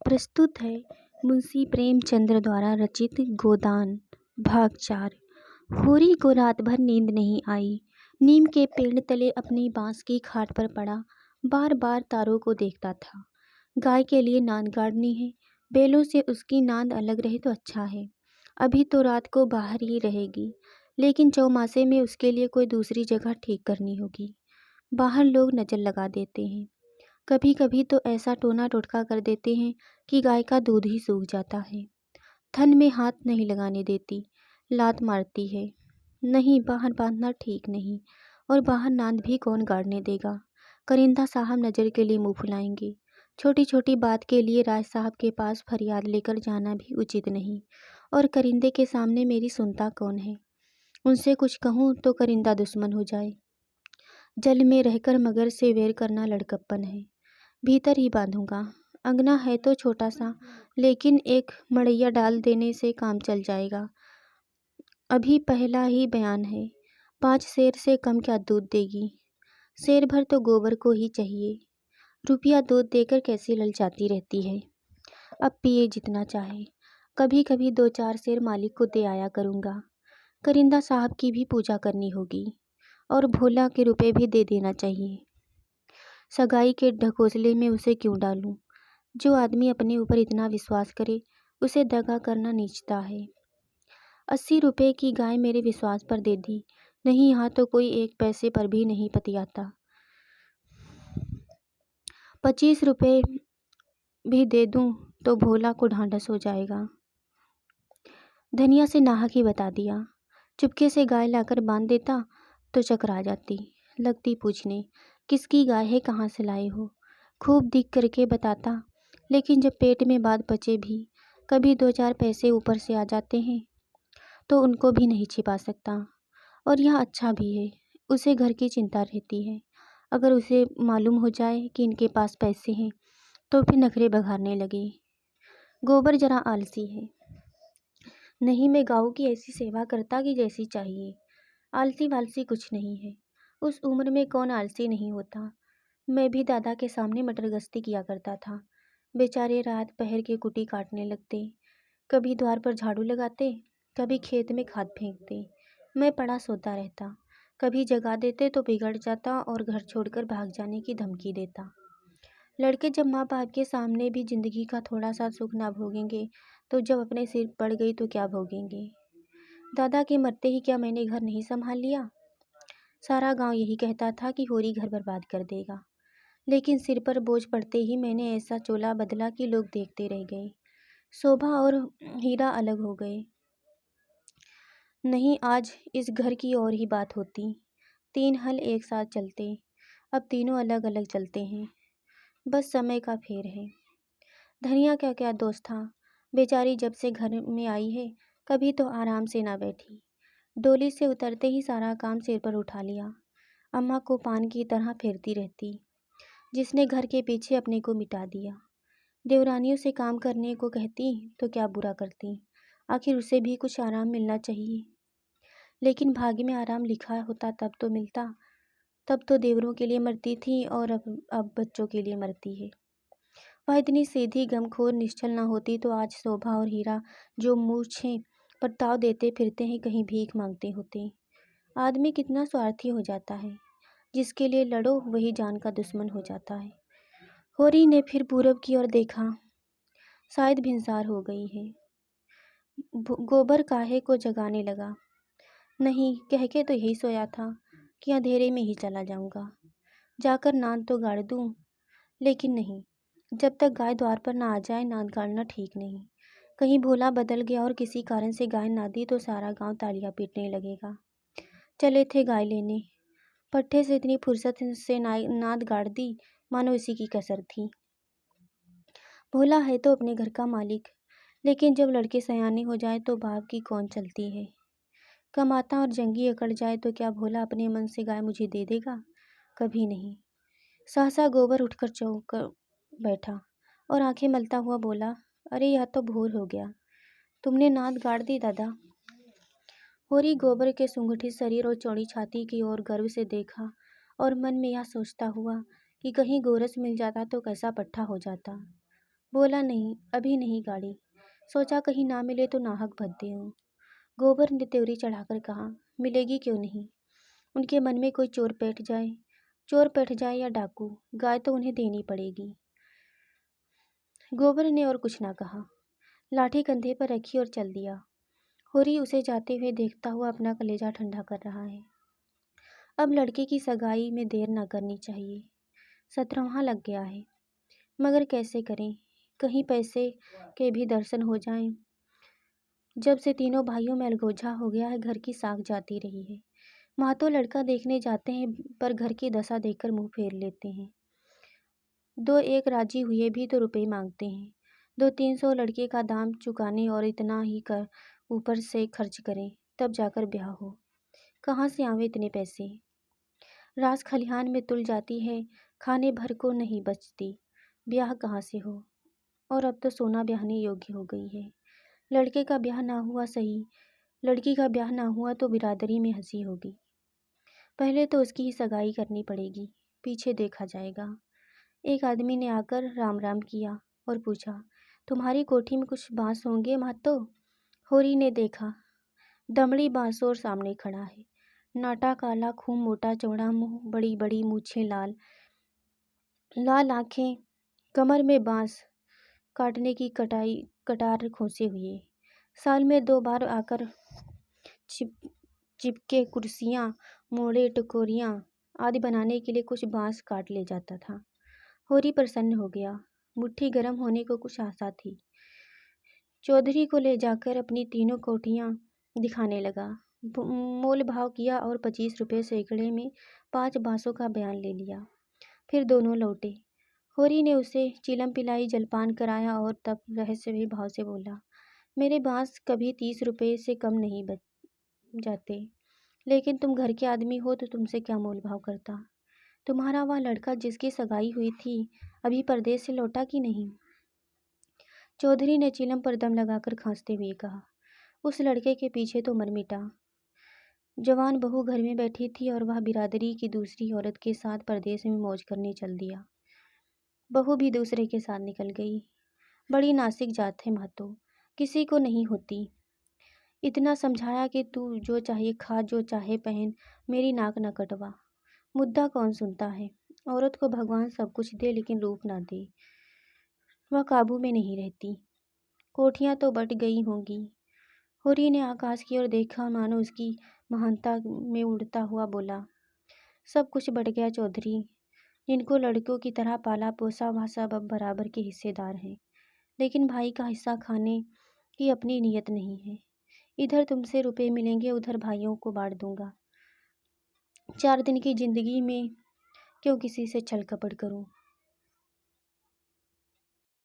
प्रस्तुत है मुंशी प्रेमचंद्र द्वारा रचित गोदान भाग 4। होरी को रात भर नींद नहीं आई। नीम के पेड़ तले अपनी बांस की खाट पर पड़ा बार बार तारों को देखता था। गाय के लिए नांद गाड़नी है, बैलों से उसकी नांद अलग रहे तो अच्छा है। अभी तो रात को बाहर ही रहेगी, लेकिन चौमासे में उसके लिए कोई दूसरी जगह ठीक करनी होगी। बाहर लोग नज़र लगा देते हैं, कभी कभी तो ऐसा टोना टोटका कर देते हैं कि गाय का दूध ही सूख जाता है। थन में हाथ नहीं लगाने देती, लात मारती है। नहीं, बाहर बांधना ठीक नहीं, और बाहर नांद भी कौन गाड़ने देगा। करिंदा साहब नज़र के लिए मुंह फुलाएंगे। छोटी छोटी बात के लिए राज साहब के पास फरियाद लेकर जाना भी उचित नहीं, और करिंदे के सामने मेरी सुनता कौन है। उनसे कुछ कहूँ तो करिंदा दुश्मन हो जाए। जल में रहकर मगर से वैर करना लड़कप्पन है। भीतर ही बांधूंगा। अंगना है तो छोटा सा, लेकिन एक मड़ैया डाल देने से काम चल जाएगा। अभी पहला ही बयान है, 5 सेर से कम क्या दूध देगी। सेर भर तो गोबर को ही चाहिए। रुपया दूध देकर कैसी ललचाती रहती है। अब पिए जितना चाहे। कभी कभी 2-4 सेर मालिक को दे आया करूँगा। करिंदा साहब की भी पूजा करनी होगी, और भोला के रुपए भी दे देना चाहिए। सगाई के ढकोसले में उसे क्यों डालूं। जो आदमी अपने ऊपर इतना विश्वास करे, उसे दगा करना नीचता है। 80 रुपए की गाय मेरे विश्वास पर दे दी। नहीं, यहाँ तो कोई 1 पैसे पर भी नहीं पतियाता। 25 रुपए भी दे दूं तो भोला को ढांढस हो जाएगा। धनिया से नाहक ही बता दिया। चुपके से गाय लाकर बांध देता तो चकरा जाती। लगती पूछने, किसकी गाय है, कहाँ से लाए हो। खूब दिख करके बताता, लेकिन जब पेट में बात बचे भी कभी 2-4 पैसे ऊपर से आ जाते हैं तो उनको भी नहीं छिपा सकता। और यह अच्छा भी है, उसे घर की चिंता रहती है। अगर उसे मालूम हो जाए कि इनके पास पैसे हैं तो फिर नखरे बघारने लगे। गोबर जरा आलसी है। नहीं, मैं गाँव की ऐसी सेवा करता कि जैसी चाहिए। आलसी वालसी कुछ नहीं है। उस उम्र में कौन आलसी नहीं होता। मैं भी दादा के सामने मटर गश्ती किया करता था। बेचारे रात पहर के कुटी काटने लगते, कभी द्वार पर झाड़ू लगाते, कभी खेत में खाद फेंकते। मैं पड़ा सोता रहता। कभी जगा देते तो बिगड़ जाता और घर छोड़कर भाग जाने की धमकी देता। लड़के जब माँ बाप के सामने भी जिंदगी का थोड़ा सा सुख ना भोगेंगे तो जब अपने सिर पड़ गई तो क्या भोगेंगे। दादा के मरते ही क्या मैंने घर नहीं संभाल लिया। सारा गांव यही कहता था कि होरी घर बर्बाद कर देगा, लेकिन सिर पर बोझ पड़ते ही मैंने ऐसा चोला बदला कि लोग देखते रह गए। शोभा और हीरा अलग हो गए। नहीं, आज इस घर की और ही बात होती। 3 हल एक साथ चलते, अब तीनों अलग अलग चलते हैं। बस समय का फेर है। धनिया का क्या दोस्त था। बेचारी जब से घर में आई है कभी तो आराम से ना बैठी। डोली से उतरते ही सारा काम सिर पर उठा लिया। अम्मा को पान की तरह फेरती रहती, जिसने घर के पीछे अपने को मिटा दिया। देवरानियों से काम करने को कहती तो क्या बुरा करती, आखिर उसे भी कुछ आराम मिलना चाहिए। लेकिन भाग्य में आराम लिखा होता तब तो मिलता। तब तो देवरों के लिए मरती थी और अब बच्चों के लिए मरती है। वह इतनी सीधी गमखोर निश्चल न होती तो आज शोभा और हीरा जो मूछें पर ताव देते फिरते हैं कहीं भीख मांगते होते। आदमी कितना स्वार्थी हो जाता है। जिसके लिए लड़ो वही जान का दुश्मन हो जाता है। होरी ने फिर पूरब की ओर देखा। शायद भिनसार हो गई है। गोबर काहे को जगाने लगा। नहीं, कह के तो यही सोया था कि अंधेरे में ही चला जाऊंगा। जाकर नाद तो गाड़ दूं, लेकिन नहीं, जब तक गाय द्वार पर ना आ जाए नाद गाड़ना ठीक नहीं। कहीं भोला बदल गया और किसी कारण से गाय ना दी तो सारा गांव तालियां पीटने लगेगा। चले थे गाय लेने, पट्टे से इतनी फुर्सत से नाद गाड़ दी मानो इसी की कसर थी। भोला है तो अपने घर का मालिक, लेकिन जब लड़के सयाने हो जाए तो बाप की कौन चलती है। कमाता और जंगी अकड़ जाए तो क्या भोला अपने मन से गाय मुझे दे देगा। कभी नहीं। सहसा गोबर उठकर चौंक कर बैठा और आंखें मलता हुआ बोला, अरे यह तो भोर हो गया। तुमने नाद गाड़ दी दादा। होरी गोबर के सुंगठित शरीर और चौड़ी छाती की ओर गर्व से देखा और मन में यह सोचता हुआ कि कहीं गोरस मिल जाता तो कैसा पट्ठा हो जाता। बोला नहीं, अभी नहीं गाड़ी। सोचा कहीं ना मिले तो नाहक भद्दे हूँ। गोबर ने त्योरी चढ़ाकर कहा, मिलेगी क्यों नहीं। उनके मन में कोई चोर बैठ जाए या डाकू, गाय तो उन्हें देनी पड़ेगी। गोबर ने और कुछ ना कहा, लाठी कंधे पर रखी और चल दिया। होरी उसे जाते हुए देखता हुआ अपना कलेजा ठंडा कर रहा है। अब लड़के की सगाई में देर ना करनी चाहिए। 17वां लग गया है, मगर कैसे करें, कहीं पैसे के भी दर्शन हो जाएं। जब से तीनों भाइयों में अलगोजा हो गया है, घर की साख जाती रही है। माँ तो लड़का देखने जाते हैं, पर घर की दशा देखकर मुंह फेर लेते हैं। 2-1 राजी हुए भी तो रुपए मांगते हैं। 200-300 लड़के का दाम चुकाने और इतना ही कर ऊपर से खर्च करें, तब जाकर ब्याह हो। कहाँ से आवे इतने पैसे। रास खलिहान में तुल जाती है, खाने भर को नहीं बचती, ब्याह कहाँ से हो। और अब तो सोना ब्याहने योग्य हो गई है। लड़के का ब्याह ना हुआ सही, लड़की का ब्याह ना हुआ तो बिरादरी में हंसी होगी। पहले तो उसकी ही सगाई करनी पड़ेगी, पीछे देखा जाएगा। एक आदमी ने आकर राम राम किया और पूछा, तुम्हारी कोठी में कुछ बांस होंगे महतो। होरी ने देखा, दमड़ी बांसोर सामने खड़ा है। नाटा काला, खूब मोटा चौड़ा मुंह, बड़ी बड़ी मूछें, लाल लाल आंखें, कमर में बांस काटने की कटार खोसे हुए। साल में 2 बार आकर चिप चिपके कुर्सियाँ, मोड़े, टकोरियाँ आदि बनाने के लिए कुछ बांस काट ले जाता था। होरी प्रसन्न हो गया, मुट्ठी गर्म होने को कुछ आशा थी। चौधरी को ले जाकर अपनी तीनों कोठियाँ दिखाने लगा। मोल भाव किया और 25 रुपये सैकड़े में 5 बांसों का बयान ले लिया। फिर दोनों लौटे। होरी ने उसे चिलम पिलाई, जलपान कराया और तब रहस्यमयी भाव से बोला, मेरे बांस कभी 30 रुपये से कम नहीं बच जाते, लेकिन तुम घर के आदमी हो तो तुमसे क्या मोल भाव करता। तुम्हारा वह लड़का जिसकी सगाई हुई थी, अभी परदेश से लौटा कि नहीं। चौधरी ने चिलम पर दम लगाकर खांसते हुए कहा, उस लड़के के पीछे तो मर मिटा। जवान बहू घर में बैठी थी और वह बिरादरी की दूसरी औरत के साथ परदेश में मौज करने चल दिया। बहू भी दूसरे के साथ निकल गई। बड़ी नासिक जात है महतो, किसी को नहीं होती। इतना समझाया कि तू जो चाहे खा, जो चाहे पहन, मेरी नाक न कटवा। मुद्दा कौन सुनता है। औरत को भगवान सब कुछ दे, लेकिन रूप ना दे, वह काबू में नहीं रहती। कोठियाँ तो बट गई होंगी। होरी ने आकाश की ओर देखा, मानो उसकी महानता में उड़ता हुआ बोला, सब कुछ बट गया चौधरी। जिनको लड़कों की तरह पाला पोसा, वह सब अब बराबर के हिस्सेदार हैं। लेकिन भाई का हिस्सा खाने की अपनी नीयत नहीं है। इधर तुमसे रुपए मिलेंगे, उधर भाइयों को बांट दूंगा। 4 दिन की जिंदगी में क्यों किसी से छल कपट करूं।